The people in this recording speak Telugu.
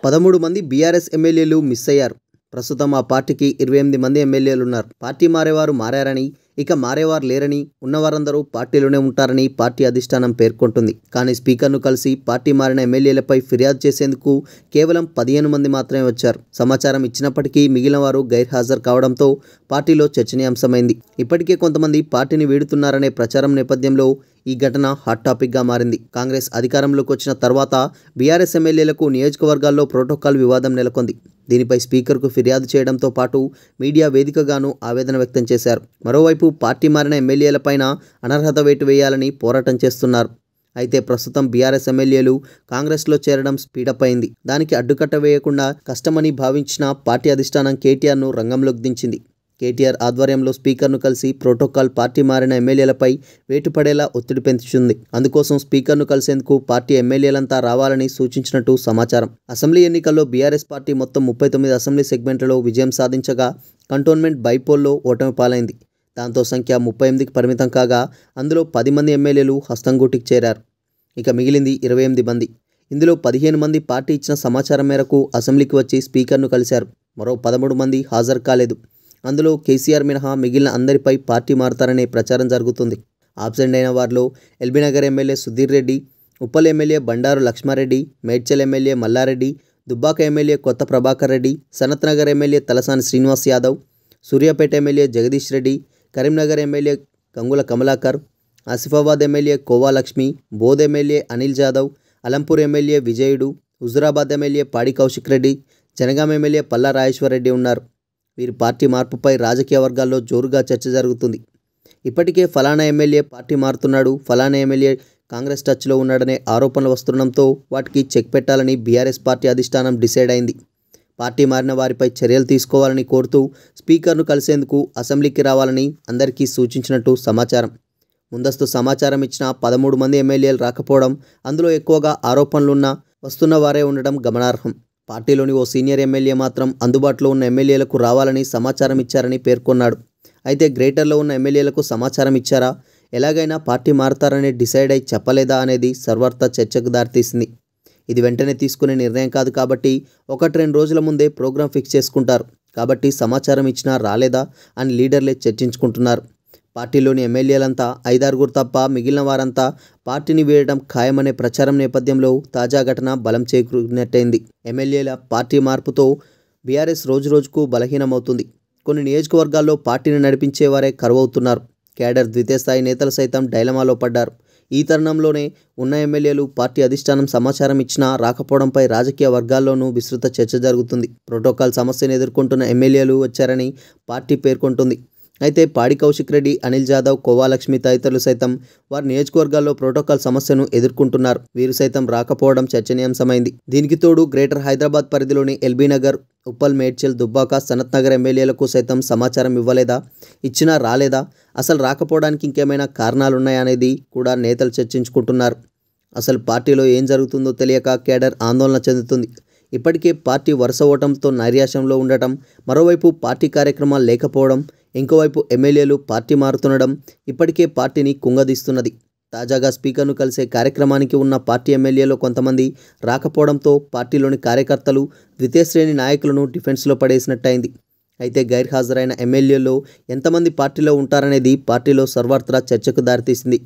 13 మంది బీఆర్ఎస్ ఎమ్మెల్యేలు మిస్ అయ్యారు. ప్రస్తుతం ఆ పార్టీకి 28 మంది ఎమ్మెల్యేలున్నారు. పార్టీ మారేవారు మారారని, ఇక మారేవారు లేరని, ఉన్నవారందరూ పార్టీలోనే ఉంటారని పార్టీ అధిష్టానం పేర్కొంటుంది. కానీ స్పీకర్ను కలిసి పార్టీ మారిన ఎమ్మెల్యేలపై ఫిర్యాదు చేసేందుకు కేవలం 15 మంది మాత్రమే వచ్చారు. సమాచారం ఇచ్చినప్పటికీ మిగిలిన వారు గైర్హాజరు కావడంతో పార్టీలో చర్చనీయాంశమైంది. ఇప్పటికే కొంతమంది పార్టీని వీడుతున్నారనే ప్రచారం నేపథ్యంలో ఈ ఘటన హాట్ టాపిక్గా మారింది. కాంగ్రెస్ అధికారంలోకి వచ్చిన తర్వాత బీఆర్ఎస్ ఎమ్మెల్యేలకు నియోజకవర్గాల్లో ప్రోటోకాల్ వివాదం నెలకొంది. దీనిపై స్పీకర్కు ఫిర్యాదు చేయడంతో పాటు మీడియా వేదికగానూ ఆవేదన వ్యక్తం చేశారు. మరోవైపు పార్టీ మారిన ఎమ్మెల్యేలపైన అనర్హత వేటు వేయాలని పోరాటం చేస్తున్నారు. అయితే ప్రస్తుతం బీఆర్ఎస్ ఎమ్మెల్యేలు కాంగ్రెస్లో చేరడం స్పీడప్ అయింది. దానికి అడ్డుకట్ట వేయకుండా కష్టమని భావించిన పార్టీ అధిష్టానం కేటీఆర్ను రంగంలోకి దించింది. కేటీఆర్ ఆధ్వర్యంలో స్పీకర్ను కలిసి ప్రోటోకాల్ పార్టీ మారిన ఎమ్మెల్యేలపై వేటు పడేలా ఒత్తిడి పెంచుతుంది. అందుకోసం స్పీకర్ను కలిసేందుకు పార్టీ ఎమ్మెల్యేలంతా రావాలని సూచించినట్టు సమాచారం. అసెంబ్లీ ఎన్నికల్లో బీఆర్ఎస్ పార్టీ మొత్తం 39 అసెంబ్లీ సెగ్మెంట్లలో విజయం సాధించగా కంటోన్మెంట్ బైపోల్లో ఓటమి పాలైంది. దాంతో సంఖ్య 38కి పరిమితం కాగా అందులో 10 మంది ఎమ్మెల్యేలు హస్తంగూటికి చేరారు. ఇక మిగిలింది 28 మంది. ఇందులో 15 మంది పార్టీ ఇచ్చిన సమాచారం మేరకు అసెంబ్లీకి వచ్చి స్పీకర్ను కలిశారు. మరో 13 మంది హాజరు కాలేదు. అందులో కేసీఆర్ మినహా మిగిలిన అందరిపై పార్టీ మారతారనే ప్రచారం జరుగుతుంది. ఆబ్సెంట్ అయిన వారిలో LB Nagar MLA Sudheer Reddy, Uppal MLA Bandaru Lakshma Reddy, Medchal MLA Malla Reddy, Dubbaka MLA Kotha Prabhakar Reddy, Sanath Nagar MLA Talasani Srinivas Yadav, Suryapet MLA Jagadish Reddy, Karimnagar MLA Gangula Kamalakar, Asifabad MLA Kova Lakshmi, Boath MLA Anil Jadhav, Alampur MLA Vijayudu, Huzurabad MLA Padi Kaushik Reddy, Jangaon MLA Palla Rajeshwar Reddy ఉన్నారు. వీరి పార్టీ మార్పుపై రాజకీయ వర్గాల్లో జోరుగా చర్చ జరుగుతుంది. ఇప్పటికే ఫలానా ఎమ్మెల్యే పార్టీ మారుతున్నాడు, ఫలానా ఎమ్మెల్యే కాంగ్రెస్ టచ్లో ఉన్నాడనే ఆరోపణలు వస్తుండడంతో వాటికి చెక్ పెట్టాలని బీఆర్ఎస్ పార్టీ అధిష్టానం డిసైడ్ అయింది. పార్టీ మారిన వారిపై చర్యలు తీసుకోవాలని కోరుతూ స్పీకర్ను కలిసేందుకు అసెంబ్లీకి రావాలని అందరికీ సూచించినట్టు సమాచారం. ముందస్తు సమాచారం ఇచ్చిన 13 మంది ఎమ్మెల్యేలు రాకపోవడం, అందులో ఎక్కువగా ఆరోపణలున్న వస్తున్న వారే ఉండడం గమనార్హం. పార్టీలోని ఓ సీనియర్ ఎమ్మెల్యే మాత్రం అందుబాటులో ఉన్న ఎమ్మెల్యేలకు రావాలని సమాచారం ఇచ్చారని పేర్కొన్నాడు. అయితే గ్రేటర్లో ఉన్న ఎమ్మెల్యేలకు సమాచారం ఇచ్చారా, ఎలాగైనా పార్టీ మారతారని డిసైడ్ అయి చెప్పలేదా అనేది సర్వత్రా చర్చకు దారితీసింది. ఇది వెంటనే తీసుకునే నిర్ణయం కాదు కాబట్టి 1-2 రోజుల ముందే ప్రోగ్రాం ఫిక్స్ చేసుకుంటారు. కాబట్టి సమాచారం ఇచ్చినా రాలేదా అని లీడర్లే చర్చించుకుంటున్నారు. పార్టీలోని ఎమ్మెల్యేలంతా 5-6 తప్ప మిగిలిన వారంతా పార్టీని వీడడం ఖాయమనే ప్రచారం నేపథ్యంలో తాజా ఘటన బలం చేకూరినట్టయింది. ఎమ్మెల్యేల పార్టీ మార్పుతో బీఆర్ఎస్ రోజురోజుకు బలహీనమవుతుంది. కొన్ని నియోజకవర్గాల్లో పార్టీని నడిపించేవారే కరువవుతున్నారు. కేడర్ ద్వితీయ స్థాయి నేతలు సైతం డైలమాలో పడ్డారు. ఈ తరుణంలోనే ఉన్న ఎమ్మెల్యేలు పార్టీ అధిష్టానం సమాచారం ఇచ్చినా రాకపోవడంపై రాజకీయ వర్గాల్లోనూ విస్తృత చర్చ జరుగుతుంది. ప్రోటోకాల్ సమస్యను ఎదుర్కొంటున్న ఎమ్మెల్యేలు వచ్చారని పార్టీ పేర్కొంటుంది. అయితే పాడి కౌశిక్ రెడ్డి, అనిల్ జాదవ్, కోవా లక్ష్మి తదితరులు సైతం వారి నియోజకవర్గాల్లో ప్రోటోకాల్ సమస్యను ఎదుర్కొంటున్నారు. వీరు సైతం రాకపోవడం చర్చనీయాంశమైంది. దీనికి తోడు గ్రేటర్ హైదరాబాద్ పరిధిలోని ఎల్బీనగర్, ఉప్పల్, మేడ్చల్, దుబ్బాక, సనత్ నగర్ ఎమ్మెల్యేలకు సైతం సమాచారం ఇవ్వలేదా, ఇచ్చినా రాలేదా, అసలు రాకపోవడానికి ఇంకేమైనా కారణాలున్నాయా అనేది కూడా నేతలు చర్చించుకుంటున్నారు. అసలు పార్టీలో ఏం జరుగుతుందో తెలియక కేడర్ ఆందోళన చెందుతుంది. ఇప్పటికే పార్టీ వరుస ఓటంతో నైరాశ్యంలో ఉండటం, మరోవైపు పార్టీ కార్యక్రమాలు లేకపోవడం, ఇంకోవైపు ఎమ్మెల్యేలు పార్టీ మారుతుండడం ఇప్పటికే పార్టీని కుంగదీస్తున్నది. తాజాగా స్పీకర్ను కలిసే కార్యక్రమానికి ఉన్న పార్టీ ఎమ్మెల్యేలో కొంతమంది రాకపోవడంతో పార్టీలోని కార్యకర్తలు, ద్వితీయ శ్రేణి నాయకులను డిఫెన్స్లో పడేసినట్టయింది. అయితే గైర్హాజరైన ఎమ్మెల్యేల్లో ఎంతమంది పార్టీలో ఉంటారనేది పార్టీలో సర్వత్రా చర్చకు దారితీసింది.